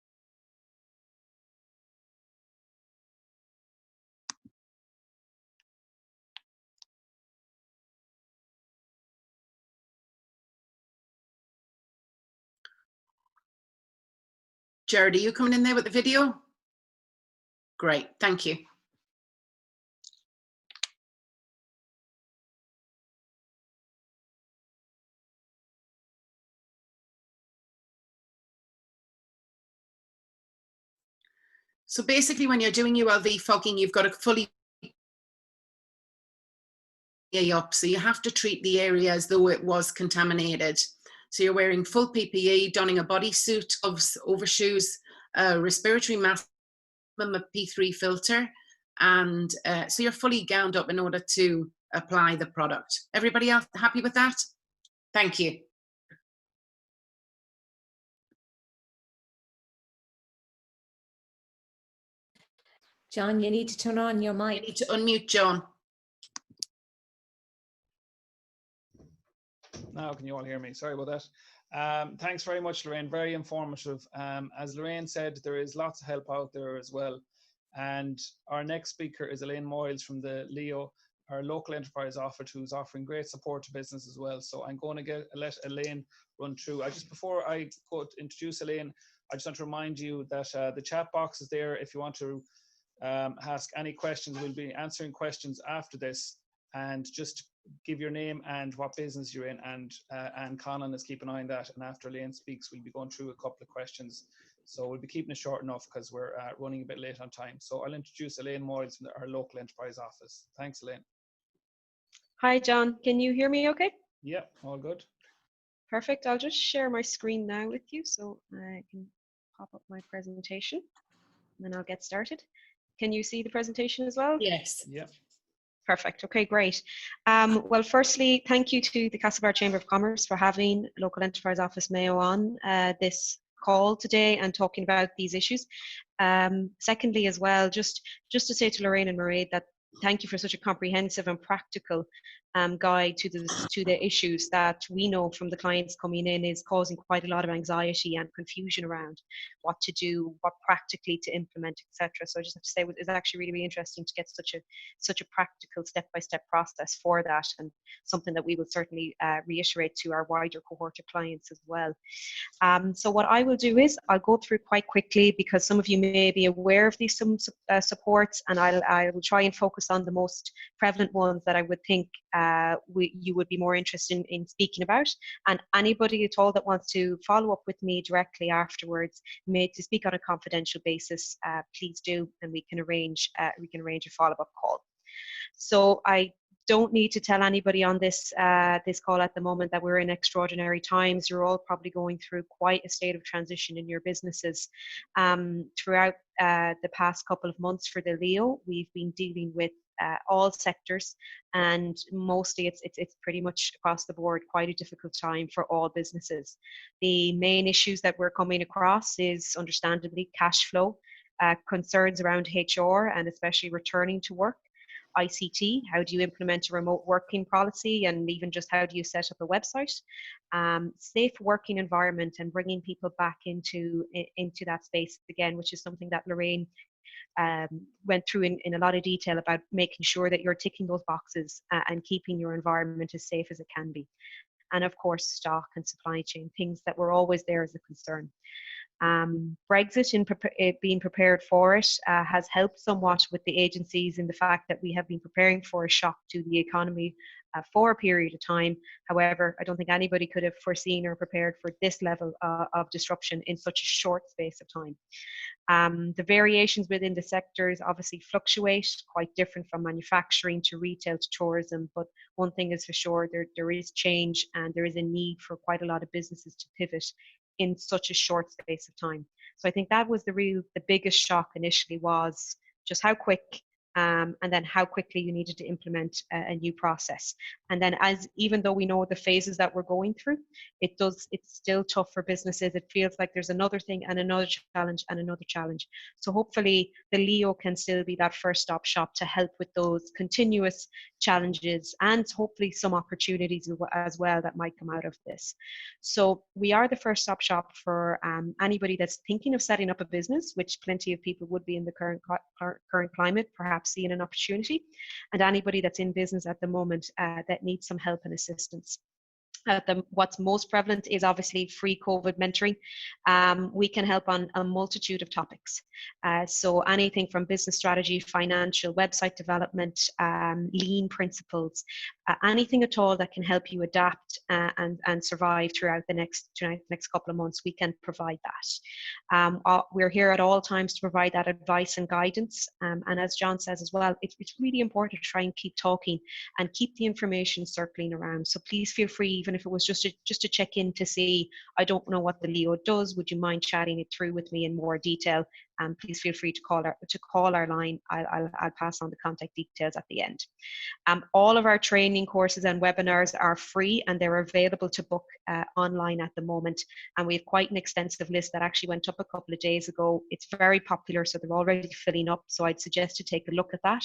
Jared, are you coming in there with the video? Great, thank you. So basically, when you're doing ULV fogging, you've got to fully up. So you have to treat the area as though it was contaminated. So you're wearing full PPE, donning a bodysuit, gloves, overshoes, respiratory mask, minimum P3 filter, and so you're fully gowned up in order to apply the product. Everybody else happy with that? Thank you. John, you need to turn on your You mic. need to unmute John. Now can you all hear me? Sorry about that. Thanks very much, Lorraine. Very informative. As Lorraine said, there is lots of help out there as well. And our next speaker is Elaine Moyles from the LEO, our local enterprise office, who's offering great support to business as well. So I'm going to let Elaine run through. Before I could introduce Elaine, I just want to remind you that the chat box is there if you want to ask any questions. We'll be answering questions after this, and just give your name and what business you're in, and Colin is keeping an eye on that. And after Elaine speaks, we'll be going through a couple of questions. So we'll be keeping it short enough because we're running a bit late on time. So I'll introduce Elaine Moyles from our local enterprise office. Thanks, Elaine. Hi, John. Can you hear me okay? Yeah, all good. Perfect. I'll just share my screen now with you so I can pop up my presentation, and then I'll get started. Can you see the presentation as well? Yes. Yeah. Perfect. Okay, great. Well, firstly, thank you to the Castlebar Chamber of Commerce for having Local Enterprise Office Mayo on this call today and talking about these issues. Secondly, as well, just to say to Lorraine and Mairead that thank you for such a comprehensive and practical guide to the issues that we know from the clients coming in is causing quite a lot of anxiety and confusion around what to do, what practically to implement, etc. So I just have to say it's actually really, really interesting to get such a practical step-by-step process for that, and something that we will certainly reiterate to our wider cohort of clients as well. So what I will do is I'll go through quite quickly because some of you may be aware of these supports, and I will try and focus on the most prevalent ones that I would think you would be more interested in speaking about. And anybody at all that wants to follow up with me directly afterwards, made to speak on a confidential basis, please do, and we can arrange a follow-up call. So I don't need to tell anybody on this call at the moment that we're in extraordinary times. You're all probably going through quite a state of transition in your businesses. Throughout the past couple of months for the LEO, we've been dealing with all sectors, and mostly it's pretty much across the board quite a difficult time for all businesses. The main issues that we're coming across is understandably cash flow, concerns around HR and especially returning to work, ICT, how do you implement a remote working policy, and even just how do you set up a website, safe working environment and bringing people back into that space again, which is something that Lorraine went through in a lot of detail about making sure that you're ticking those boxes and keeping your environment as safe as it can be. And of course, stock and supply chain, things that were always there as a concern. Brexit, being prepared for it, has helped somewhat with the agencies in the fact that we have been preparing for a shock to the economy for a period of time. However, I don't think anybody could have foreseen or prepared for this level of disruption in such a short space of time. The variations within the sectors obviously fluctuate, quite different from manufacturing to retail to tourism, but one thing is for sure, there is change and there is a need for quite a lot of businesses to pivot in such a short space of time. So I think that was the biggest shock initially, was just how quick and then how quickly you needed to implement a new process. And then even though we know the phases that we're going through, it's still tough for businesses. It feels like there's another thing and another challenge and another challenge. So hopefully the LEO can still be that first stop shop to help with those continuous challenges and hopefully some opportunities as well that might come out of this. So we are the first stop shop for anybody that's thinking of setting up a business, which plenty of people would be in the current climate, perhaps seeing an opportunity, and anybody that's in business at the moment that needs some help and assistance. What's most prevalent is obviously free COVID mentoring. We can help on a multitude of topics. So anything from business strategy, financial, website development, lean principles, anything at all that can help you adapt and survive throughout the next couple of months, we can provide that. We're here at all times to provide that advice and guidance. And as John says as well, it's really important to try and keep talking and keep the information circling around. So please feel free, even even if it was just to check in to see, I don't know what the Leo does, would you mind chatting it through with me in more detail? Please feel free to call our line. I'll pass on the contact details at the end. All of our training courses and webinars are free, and they're available to book online at the moment. And we have quite an extensive list that actually went up a couple of days ago. It's very popular, so they're already filling up. So I'd suggest to take a look at that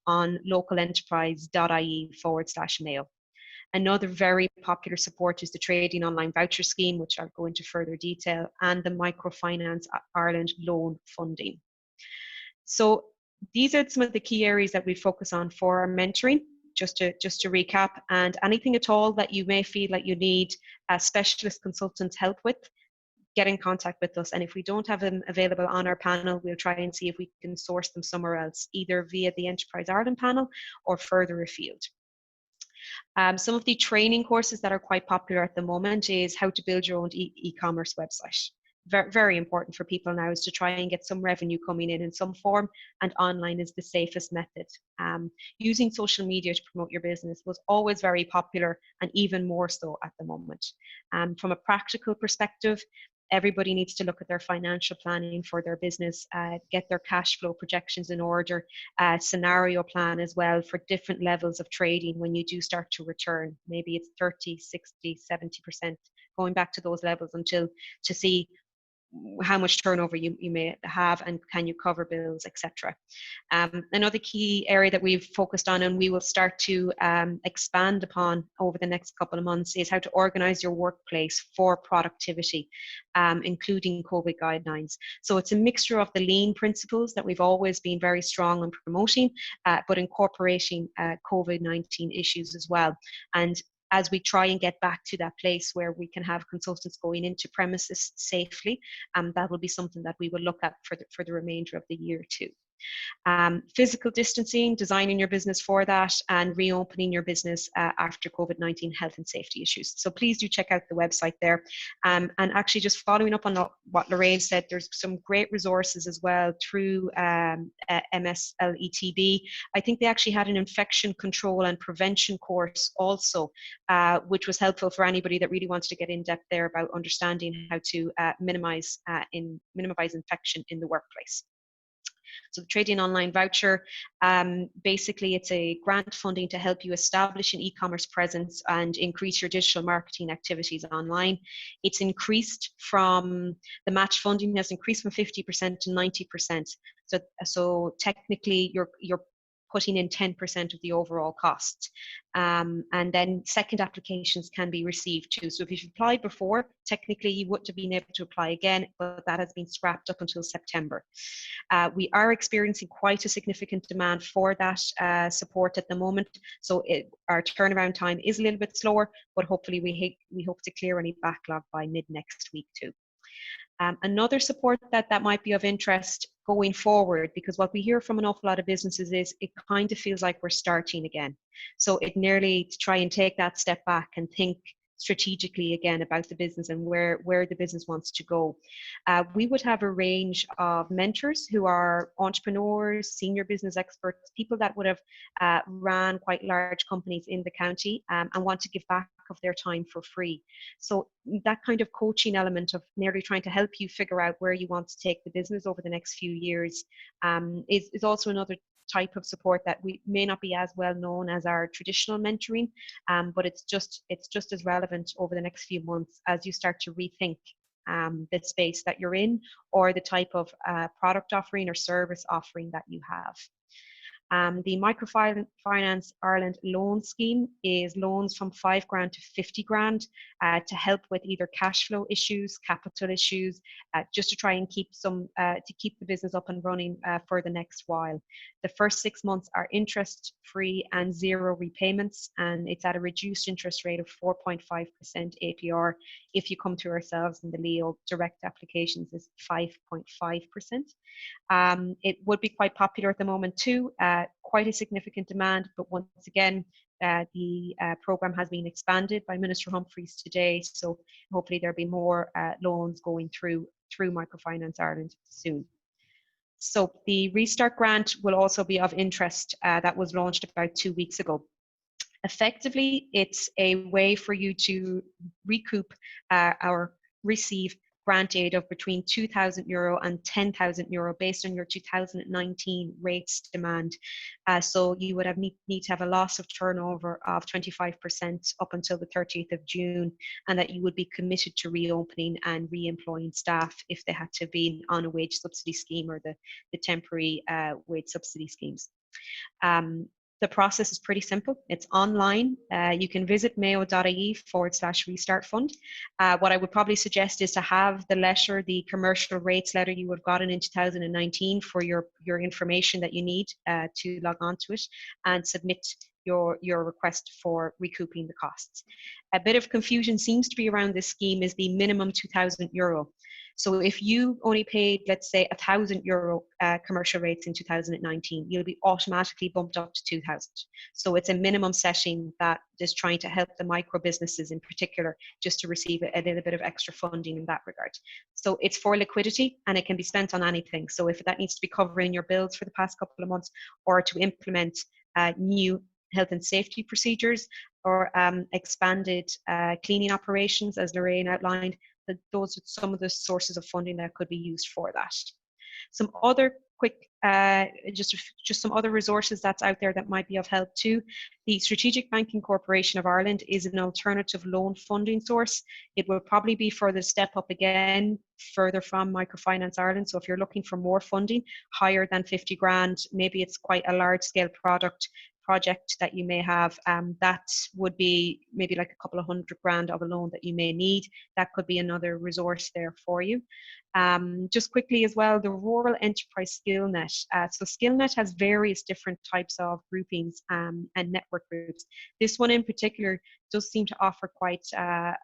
on localenterprise.ie/Mayo. Another very popular support is the Trading Online Voucher Scheme, which I'll go into further detail, and the Microfinance Ireland loan funding. So these are some of the key areas that we focus on for our mentoring, just to recap. And anything at all that you may feel like you need a specialist consultant's help with, get in contact with us. And if we don't have them available on our panel, we'll try and see if we can source them somewhere else, either via the Enterprise Ireland panel or further afield. Some of the training courses that are quite popular at the moment is how to build your own e-commerce website. Very, very important for people now is to try and get some revenue coming in some form, and online is the safest method. Using social media to promote your business was always very popular, and even more so at the moment. From a practical perspective, everybody needs to look at their financial planning for their business, get their cash flow projections in order, scenario plan as well for different levels of trading when you do start to return. Maybe it's 30, 60, 70%, going back to those levels until to see how much turnover you may have and can you cover bills, etc. Another key area that we've focused on and we will start to expand upon over the next couple of months is how to organize your workplace for productivity, including COVID guidelines. So it's a mixture of the lean principles that we've always been very strong on promoting, but incorporating COVID-19 issues as well. And as we try and get back to that place where we can have consultants going into premises safely, that will be something that we will look at for the remainder of the year too. Physical distancing, designing your business for that, and reopening your business after COVID-19 health and safety issues. So please do check out the website there. And actually just following up on what Lorraine said, there's some great resources as well through MSLETB. I think they actually had an infection control and prevention course also, which was helpful for anybody that really wants to get in depth there about understanding how to minimize infection in the workplace. So the Trading Online Voucher, basically it's a grant funding to help you establish an e-commerce presence and increase your digital marketing activities online. It's increased from, the match funding has increased from 50% to 90%. So technically you're putting in 10% of the overall cost. And then second applications can be received too. So if you've applied before, technically you wouldn't have been able to apply again, but that has been scrapped up until September. We are experiencing quite a significant demand for that support at the moment. So our turnaround time is a little bit slower, but hopefully we hope to clear any backlog by mid next week too. Another support that might be of interest going forward, because what we hear from an awful lot of businesses is it kind of feels like we're starting again. So it nearly to try and take that step back and think strategically again about the business and where the business wants to go. We would have a range of mentors who are entrepreneurs, senior business experts, people that would have ran quite large companies in the county and want to give back of their time for free. So that kind of coaching element of nearly trying to help you figure out where you want to take the business over the next few years is also another type of support that we may not be as well known as our traditional mentoring, but it's just as relevant over the next few months as you start to rethink the space that you're in or the type of product offering or service offering that you have. The Microfinance Ireland loan scheme is loans from £5,000 to £50,000 to help with either cash flow issues, capital issues, just to try and keep the business up and running for the next while. The first 6 months are interest free and zero repayments, and it's at a reduced interest rate of 4.5% APR. If you come to ourselves in the Leo direct applications is 5.5%. It would be quite popular at the moment too. Quite a significant demand, but once again, the program has been expanded by Minister Humphreys today, so hopefully there'll be more loans going through Microfinance Ireland soon. So the Restart grant will also be of interest. That was launched about 2 weeks ago. Effectively, it's a way for you to recoup or receive grant aid of between €2,000 and €10,000 based on your 2019 rates demand. So you would need to have a loss of turnover of 25% up until the 30th of June, and that you would be committed to reopening and re-employing staff if they had to be on a wage subsidy scheme or the temporary wage subsidy schemes. The process is pretty simple. It's online. You can visit mayo.ie/restart fund. What I would probably suggest is to have the letter, the commercial rates letter you would have gotten in 2019 for your information that you need to log on to it and submit your request for recouping the costs. A bit of confusion seems to be around this scheme is the minimum €2,000. So if you only paid, let's say, €1,000 commercial rates in 2019, you'll be automatically bumped up to 2,000. So it's a minimum setting that is trying to help the micro businesses in particular, just to receive a little bit of extra funding in that regard. So it's for liquidity and it can be spent on anything. So if that needs to be covering your bills for the past couple of months, or to implement new health and safety procedures, or expanded cleaning operations, as Lorraine outlined, that those are some of the sources of funding that could be used for that. Some other quick, just some other resources that's out there that might be of help too. The Strategic Banking Corporation of Ireland is an alternative loan funding source. It will probably be further step up again, further from Microfinance Ireland. So if you're looking for more funding, higher than 50 grand, maybe it's quite a large scale project that you may have, that would be maybe like a couple of $100 grand of a loan that you may need. That could be another resource there for you. Just quickly as well, the Rural Enterprise SkillNet. So SkillNet has various different types of groupings and network groups. This one in particular does seem to offer quite a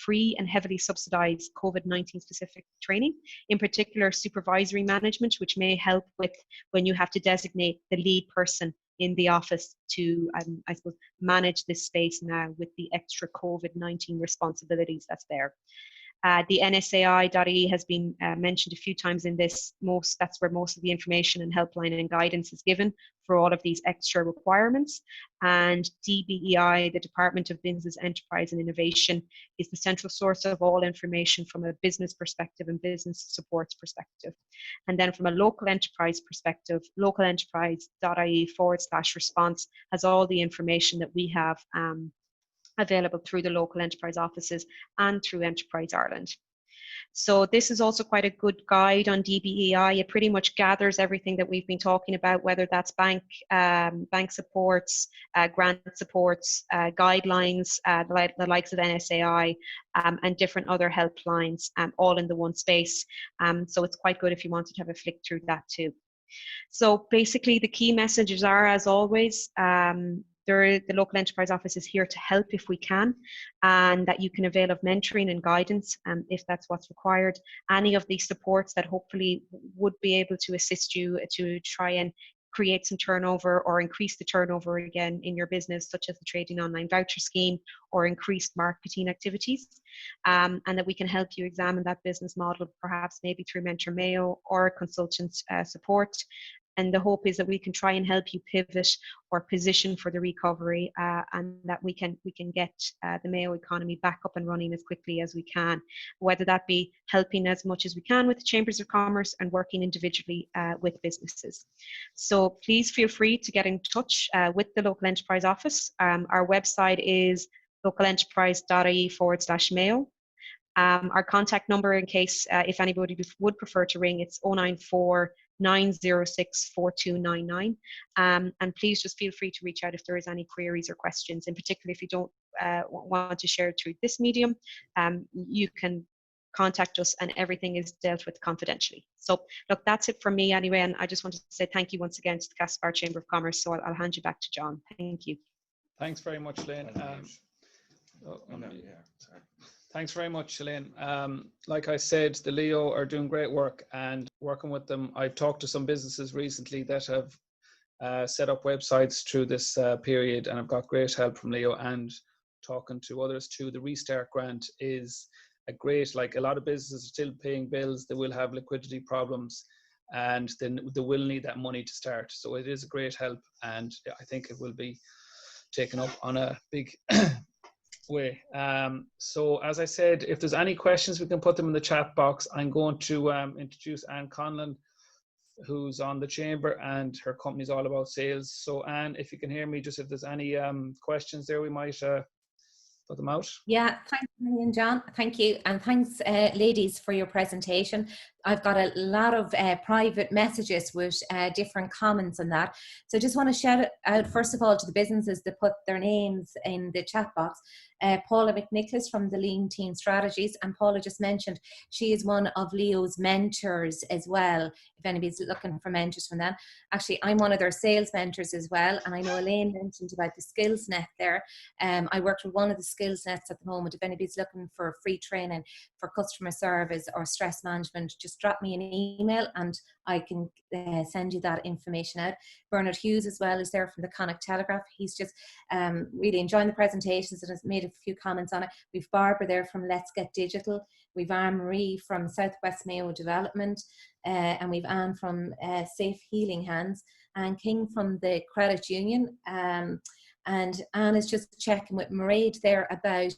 free and heavily subsidized COVID-19 specific training, in particular supervisory management, which may help with when you have to designate the lead person in the office to, I suppose, manage this space now with the extra COVID-19 responsibilities that's there. The NSAI.ie has been mentioned a few times in this. That's where most of the information and helpline and guidance is given for all of these extra requirements. And DBEI, the Department of Business, Enterprise and Innovation, is the central source of all information from a business perspective and business supports perspective. And then from a local enterprise perspective, localenterprise.ie/response has all the information that we have available through the local enterprise offices and through Enterprise Ireland. So this is also quite a good guide on DBEI. It pretty much gathers everything that we've been talking about, whether that's bank supports, grant supports, guidelines, the likes of NSAI, and different other helplines, all in the one space. So it's quite good if you wanted to have a flick through that too. So basically the key messages are, as always, the local enterprise office is here to help if we can, and that you can avail of mentoring and guidance if that's what's required. Any of these supports that hopefully would be able to assist you to try and create some turnover or increase the turnover again in your business, such as the trading online voucher scheme or increased marketing activities, and that we can help you examine that business model, perhaps maybe through Mentor Mayo or consultant support. And the hope is that we can try and help you pivot or position for the recovery, and that we can get the Mayo economy back up and running as quickly as we can, whether that be helping as much as we can with the Chambers of Commerce and working individually with businesses. So please feel free to get in touch with the local enterprise office. Our website is localenterprise.ie/Mayo. Our contact number, in case if anybody would prefer to ring, it's 094 906 4299, and please just feel free to reach out if there is any queries or questions. In particular, if you don't want to share it through this medium, you can contact us and everything is dealt with confidentially. So look, that's it from me anyway, and I just wanted to say thank you once again to the Castlebar Chamber of Commerce. So I'll hand you back to John. Thank you. Thanks very much, Elaine. Thanks very much, Elaine. Like I said, the Leo are doing great work, and working with them, I've talked to some businesses recently that have set up websites through this period, and I've got great help from Leo, and talking to others too. The Restart Grant is a great, like a lot of businesses are still paying bills, they will have liquidity problems, and then they will need that money to start. So it is a great help, and I think it will be taken up on a big way. So as I said, if there's any questions, we can put them in the chat box. I'm going to introduce Anne Conlon, who's on the chamber, and her company is all about sales. So Anne, if you can hear me, just if there's any questions there, we might put them out. Yeah, thanks million, John. Thank you. And thanks, ladies, for your presentation. I've got a lot of private messages with different comments on that. So I just want to shout out, first of all, to the businesses that put their names in the chat box. Paula McNicholas from the Lean Team Strategies, and Paula just mentioned she is one of Leo's mentors as well, if anybody's looking for mentors from them. Actually, I'm one of their sales mentors as well, and I know Elaine mentioned about the skills net there. I worked with one of the skills nets at the moment. If anybody's looking for free training for customer service or stress management, just drop me an email and I can send you that information out. Bernard Hughes as well is there from the Connacht Telegraph. He's just really enjoying the presentations and has made a few comments on it. We've Barbara there from Let's Get Digital. We've Anne-Marie from Southwest Mayo Development, and we've Anne from Safe Healing Hands, and King from the Credit Union. And Anne is just checking with Mairead there about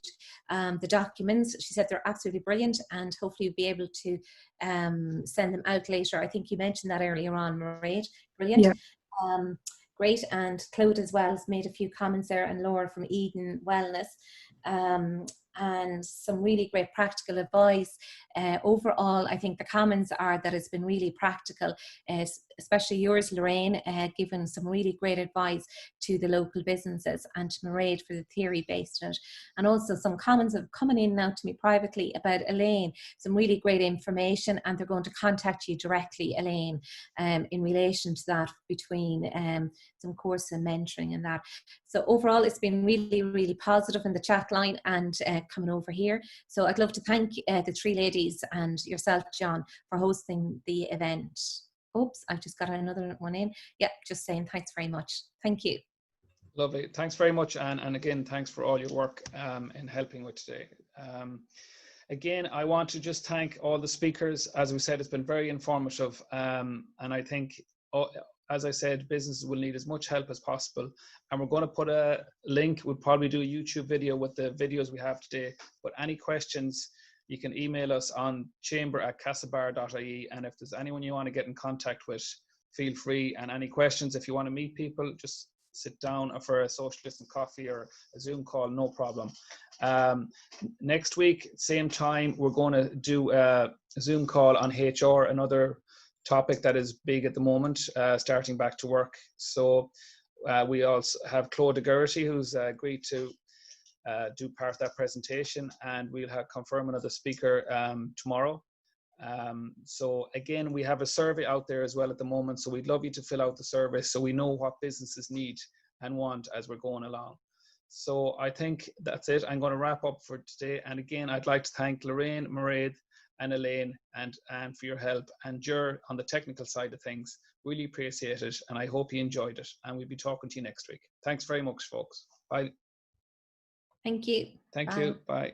the documents. She said they're absolutely brilliant, and hopefully you'll be able to send them out later. I think you mentioned that earlier on, Mairead. Brilliant. Yeah. Great. And Claude as well has made a few comments there, and Laura from Eden Wellness. And some really great practical advice. Overall, I think the comments are that it's been really practical, especially yours, Lorraine, given some really great advice to the local businesses, and to Mairead for the theory based on it. And also some comments have come in now to me privately about Elaine, some really great information, and they're going to contact you directly, Elaine, in relation to that, between some course and mentoring and that. So overall, it's been really, really positive in the chat line and coming over here. So I'd love to thank the three ladies and yourself, John, for hosting the event. Oops, I've just got another one in. Yeah, just saying thanks very much. Thank you. Lovely. Thanks very much, Anne. And again, thanks for all your work in helping with today. Again, I want to just thank all the speakers. As we said, it's been very informative. And I think, as I said, businesses will need as much help as possible. And we're going to put a link. We'll probably do a YouTube video with the videos we have today. But any questions, you can email us on chamber@castlebar.ie. And if there's anyone you want to get in contact with, feel free. And any questions, if you want to meet people, just sit down for a social distance coffee or a Zoom call, no problem. Next week, same time, we're going to do a Zoom call on HR, another topic that is big at the moment, starting back to work. So we also have Claude Gerty, who's agreed to do part of that presentation, and we'll confirm another speaker tomorrow. So again, we have a survey out there as well at the moment, so we'd love you to fill out the survey so we know what businesses need and want as we're going along. So I think that's it. I'm going to wrap up for today. And again, I'd like to thank Lorraine, Mairead, and Elaine and Anne for your help, and Ger on the technical side of things. Really appreciate it, and I hope you enjoyed it, and we'll be talking to you next week. Thanks very much, folks. Bye. Thank you. Thank Bye. you. Bye.